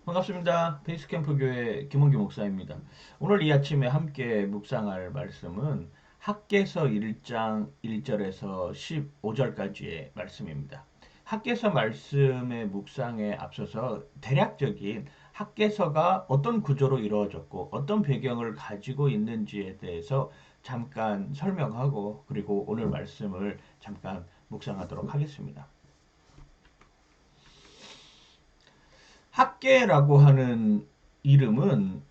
반갑습니다. 베이스캠프 교회 김원규 목사입니다. 오늘 이 아침에 함께 묵상할 말씀은 학개서 1장 1절에서 15절까지의 말씀입니다. 학개서 말씀의 묵상에 앞서서 대략적인 학개서가 어떤 구조로 이루어졌고 어떤 배경을 가지고 있는지에 대해서 잠깐 설명하고 그리고 오늘 말씀을 잠깐 묵상하도록 하겠습니다. 학계라고 하는 이름은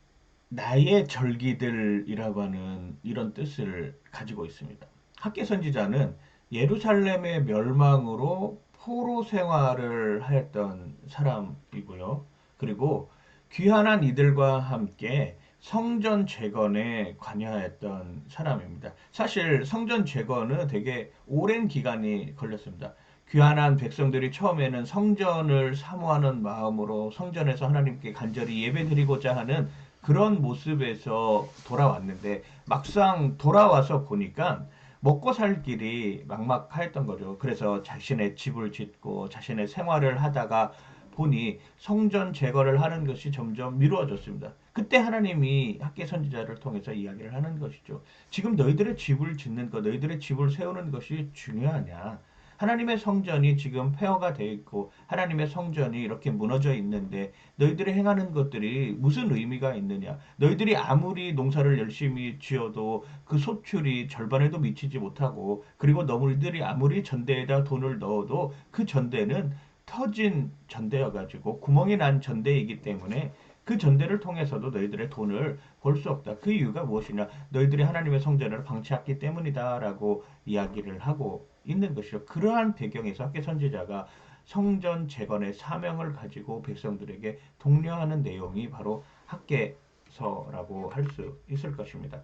나의 절기들이라고 하는 이런 뜻을 가지고 있습니다. 학계 선지자는 예루살렘의 멸망으로 포로 생활을 하였던 사람이고요. 그리고 귀환한 이들과 함께 성전 재건에 관여하였던 사람입니다. 사실 성전 재건은 되게 오랜 기간이 걸렸습니다. 귀환한 백성들이 처음에는 성전을 사모하는 마음으로 성전에서 하나님께 간절히 예배드리고자 하는 그런 모습에서 돌아왔는데 막상 돌아와서 보니까 먹고 살 길이 막막하였던 거죠. 그래서 자신의 집을 짓고 자신의 생활을 하다가 보니 성전 제거를 하는 것이 점점 미루어졌습니다. 그때 하나님이 학계 선지자를 통해서 이야기를 하는 것이죠. 지금 너희들의 집을 짓는 것, 너희들의 집을 세우는 것이 중요하냐? 하나님의 성전이 지금 폐허가 되어 있고 하나님의 성전이 이렇게 무너져 있는데 너희들이 행하는 것들이 무슨 의미가 있느냐? 너희들이 아무리 농사를 열심히 지어도 그 소출이 절반에도 미치지 못하고 그리고 너희들이 아무리 전대에다 돈을 넣어도 그 전대는 터진 전대여 가지고 구멍이 난 전대이기 때문에 그 전대를 통해서도 너희들의 돈을 벌 수 없다. 그 이유가 무엇이냐? 너희들이 하나님의 성전을 방치했기 때문이다라고 이야기를 하고 있는 것이죠. 그러한 배경에서 학계 선지자가 성전 재건의 사명을 가지고 백성들에게 독려하는 내용이 바로 학계서라고 할 수 있을 것입니다.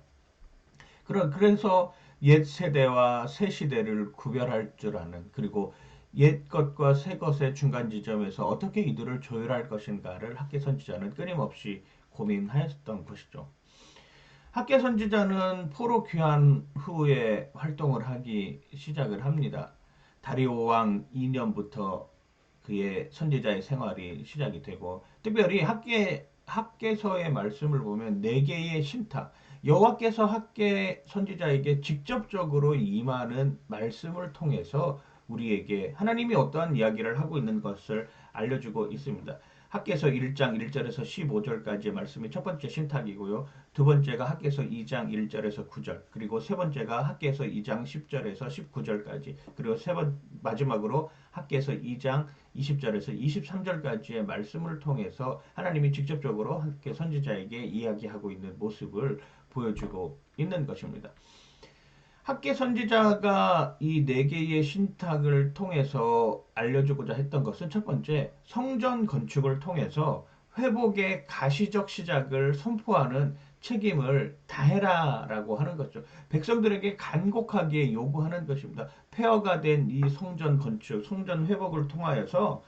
그래서 옛 세대와 새 시대를 구별할 줄 아는 그리고 옛 것과 새 것의 중간 지점에서 어떻게 이들을 조율할 것인가를 학계 선지자는 끊임없이 고민하였던 것이죠. 학계 선지자는 포로 귀환 후에 활동을 하기 시작을 합니다. 다리오 왕 2년부터 그의 선지자의 생활이 시작이 되고 특별히 학계서의 말씀을 보면 네 개의 신탁 여호와께서 학계 선지자에게 직접적으로 임하는 말씀을 통해서 우리에게 하나님이 어떠한 이야기를 하고 있는 것을 알려주고 있습니다. 학계서 1장 1절에서 15절까지의 말씀이 첫 번째 신탁이고요. 두 번째가 학계서 2장 1절에서 9절, 그리고 세 번째가 학계서 2장 10절에서 19절까지, 그리고 마지막으로 학계서 2장 20절에서 23절까지의 말씀을 통해서 하나님이 직접적으로 학계 선지자에게 이야기하고 있는 모습을 보여주고 있는 것입니다. 학계 선지자가 이 네 개의 신탁을 통해서 알려주고자 했던 것은 첫 번째, 성전 건축을 통해서 회복의 가시적 시작을 선포하는 책임을 다해라라고 하는 거죠. 백성들에게 간곡하게 요구하는 것입니다. 폐허가 된 이 성전 건축, 성전 회복을 통하여서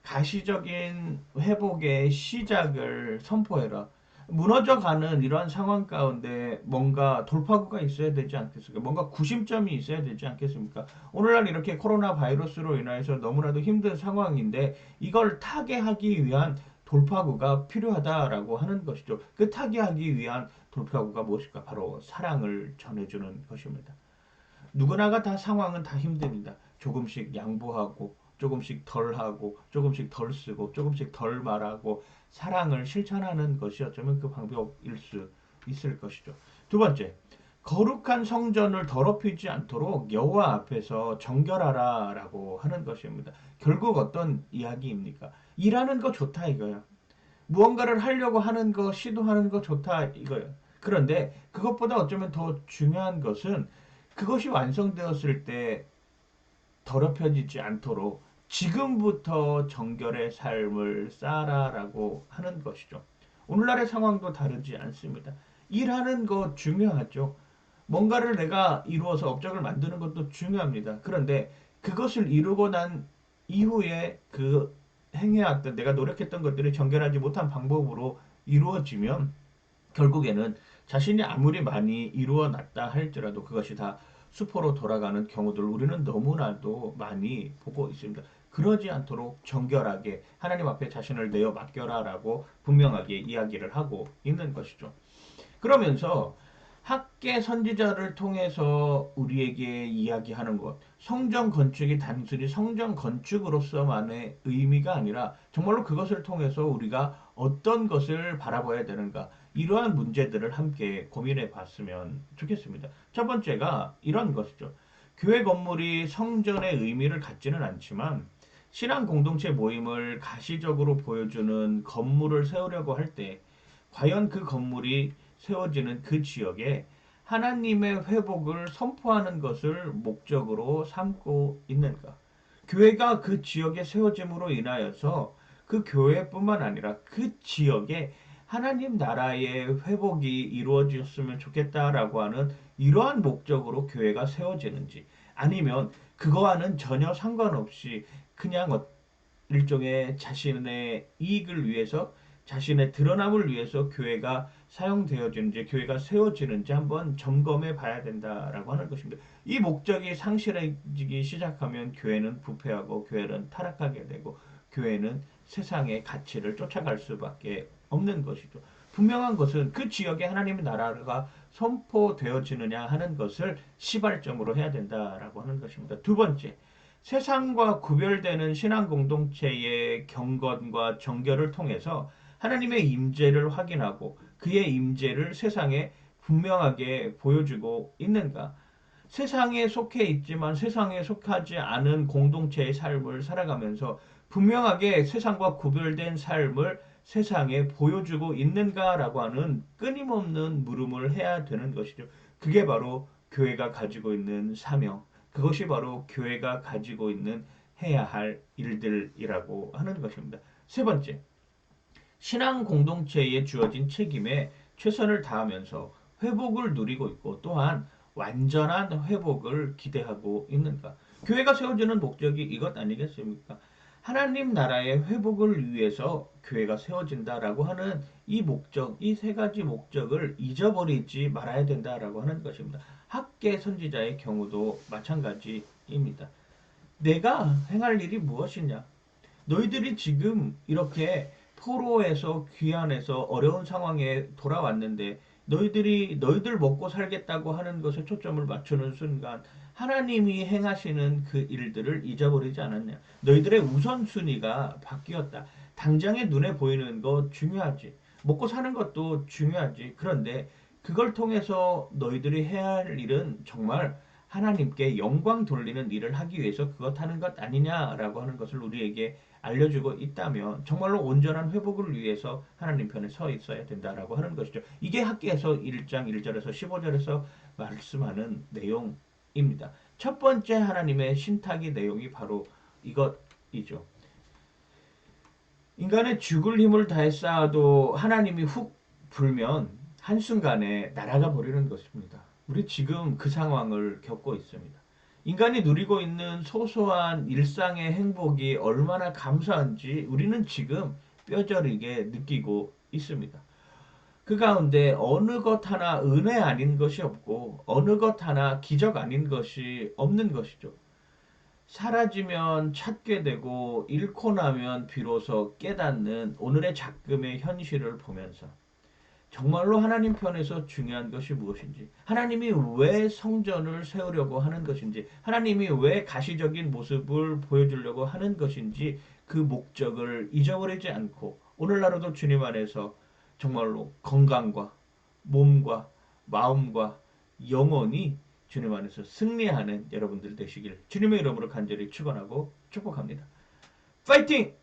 가시적인 회복의 시작을 선포해라. 무너져가는 이러한 상황 가운데 뭔가 돌파구가 있어야 되지 않겠습니까? 뭔가 구심점이 있어야 되지 않겠습니까? 오늘날 이렇게 코로나 바이러스로 인해서 너무나도 힘든 상황인데 이걸 타개하기 위한 돌파구가 필요하다라고 하는 것이죠. 그 타개하기 위한 돌파구가 무엇일까? 바로 사랑을 전해주는 것입니다. 누구나가 다 상황은 다 힘듭니다. 조금씩 양보하고 조금씩 덜 하고 조금씩 덜 쓰고 조금씩 덜 말하고 사랑을 실천하는 것이 어쩌면 그 방법일 수 있을 것이죠. 두 번째, 거룩한 성전을 더럽히지 않도록 여호와 앞에서 정결하라라고 하는 것입니다. 결국 어떤 이야기입니까? 일하는 거 좋다 이거야. 무언가를 하려고 하는 거, 시도하는 거 좋다 이거예요. 그런데 그것보다 어쩌면 더 중요한 것은 그것이 완성되었을 때 더럽혀지지 않도록 지금부터 정결의 삶을 쌓아라라고 하는 것이죠. 오늘날의 상황도 다르지 않습니다. 일하는 거 중요하죠. 뭔가를 내가 이루어서 업적을 만드는 것도 중요합니다. 그런데 그것을 이루고 난 이후에 그 행해왔던 내가 노력했던 것들이 정결하지 못한 방법으로 이루어지면 결국에는 자신이 아무리 많이 이루어 놨다 할지라도 그것이 다 수포로 돌아가는 경우들 우리는 너무나도 많이 보고 있습니다. 그러지 않도록 정결하게 하나님 앞에 자신을 내어 맡겨라라고 분명하게 이야기를 하고 있는 것이죠. 그러면서 학계 선지자를 통해서 우리에게 이야기하는 것, 성전 건축이 단순히 성전 건축으로서만의 의미가 아니라 정말로 그것을 통해서 우리가 어떤 것을 바라봐야 되는가, 이러한 문제들을 함께 고민해 봤으면 좋겠습니다. 첫 번째가 이런 것이죠. 교회 건물이 성전의 의미를 갖지는 않지만 신앙 공동체 모임을 가시적으로 보여주는 건물을 세우려고 할 때 과연 그 건물이 세워지는 그 지역에 하나님의 회복을 선포하는 것을 목적으로 삼고 있는가? 교회가 그 지역에 세워짐으로 인하여서 그 교회뿐만 아니라 그 지역에 하나님 나라의 회복이 이루어졌으면 좋겠다라고 하는 이러한 목적으로 교회가 세워지는지, 아니면 그거와는 전혀 상관없이 그냥 일종의 자신의 이익을 위해서, 자신의 드러남을 위해서 교회가 사용되어지는지, 교회가 세워지는지 한번 점검해 봐야 된다라고 하는 것입니다. 이 목적이 상실해지기 시작하면 교회는 부패하고 교회는 타락하게 되고 교회는 세상의 가치를 쫓아갈 수밖에 없는 것이죠. 분명한 것은 그 지역에 하나님의 나라가 선포되어지느냐 하는 것을 시발점으로 해야 된다라고 하는 것입니다. 두 번째, 세상과 구별되는 신앙 공동체의 경건과 정결을 통해서 하나님의 임재를 확인하고 그의 임재를 세상에 분명하게 보여주고 있는가? 세상에 속해 있지만 세상에 속하지 않은 공동체의 삶을 살아가면서 분명하게 세상과 구별된 삶을 세상에 보여주고 있는가라고 하는 끊임없는 물음을 해야 되는 것이죠. 그게 바로 교회가 가지고 있는 사명, 그것이 바로 교회가 가지고 있는 해야 할 일들이라고 하는 것입니다. 세 번째, 신앙 공동체에 주어진 책임에 최선을 다하면서 회복을 누리고 있고 또한 완전한 회복을 기대하고 있는가? 교회가 세워지는 목적이 이것 아니겠습니까? 하나님 나라의 회복을 위해서 교회가 세워진다라고 하는 이 목적, 이 세 가지 목적을 잊어버리지 말아야 된다라고 하는 것입니다. 학계 선지자의 경우도 마찬가지입니다. 내가 행할 일이 무엇이냐? 너희들이 지금 이렇게 포로에서 귀환해서 어려운 상황에 돌아왔는데 너희들 먹고 살겠다고 하는 것에 초점을 맞추는 순간 하나님이 행하시는 그 일들을 잊어버리지 않았냐. 너희들의 우선순위가 바뀌었다. 당장에 눈에 보이는 거 중요하지. 먹고 사는 것도 중요하지. 그런데 그걸 통해서 너희들이 해야 할 일은 정말 하나님께 영광 돌리는 일을 하기 위해서 그것 하는 것 아니냐라고 하는 것을 우리에게 알려주고 있다면 정말로 온전한 회복을 위해서 하나님 편에 서 있어야 된다라고 하는 것이죠. 이게 학기에서 1장 1절에서 15절에서 말씀하는 내용입니다. 첫 번째 하나님의 신탁의 내용이 바로 이것이죠. 인간의 죽을 힘을 다해 쌓아도 하나님이 훅 불면 한순간에 날아가 버리는 것입니다. 우리 지금 그 상황을 겪고 있습니다. 인간이 누리고 있는 소소한 일상의 행복이 얼마나 감사한지 우리는 지금 뼈저리게 느끼고 있습니다. 그 가운데 어느 것 하나 은혜 아닌 것이 없고 어느 것 하나 기적 아닌 것이 없는 것이죠. 사라지면 찾게 되고 잃고 나면 비로소 깨닫는 오늘의 작금의 현실을 보면서 정말로 하나님 편에서 중요한 것이 무엇인지, 하나님이 왜 성전을 세우려고 하는 것인지, 하나님이 왜 가시적인 모습을 보여주려고 하는 것인지 그 목적을 잊어버리지 않고 오늘날에도 주님 안에서 정말로 건강과 몸과 마음과 영혼이 주님 안에서 승리하는 여러분들 되시길 주님의 이름으로 간절히 축원하고 축복합니다. 파이팅!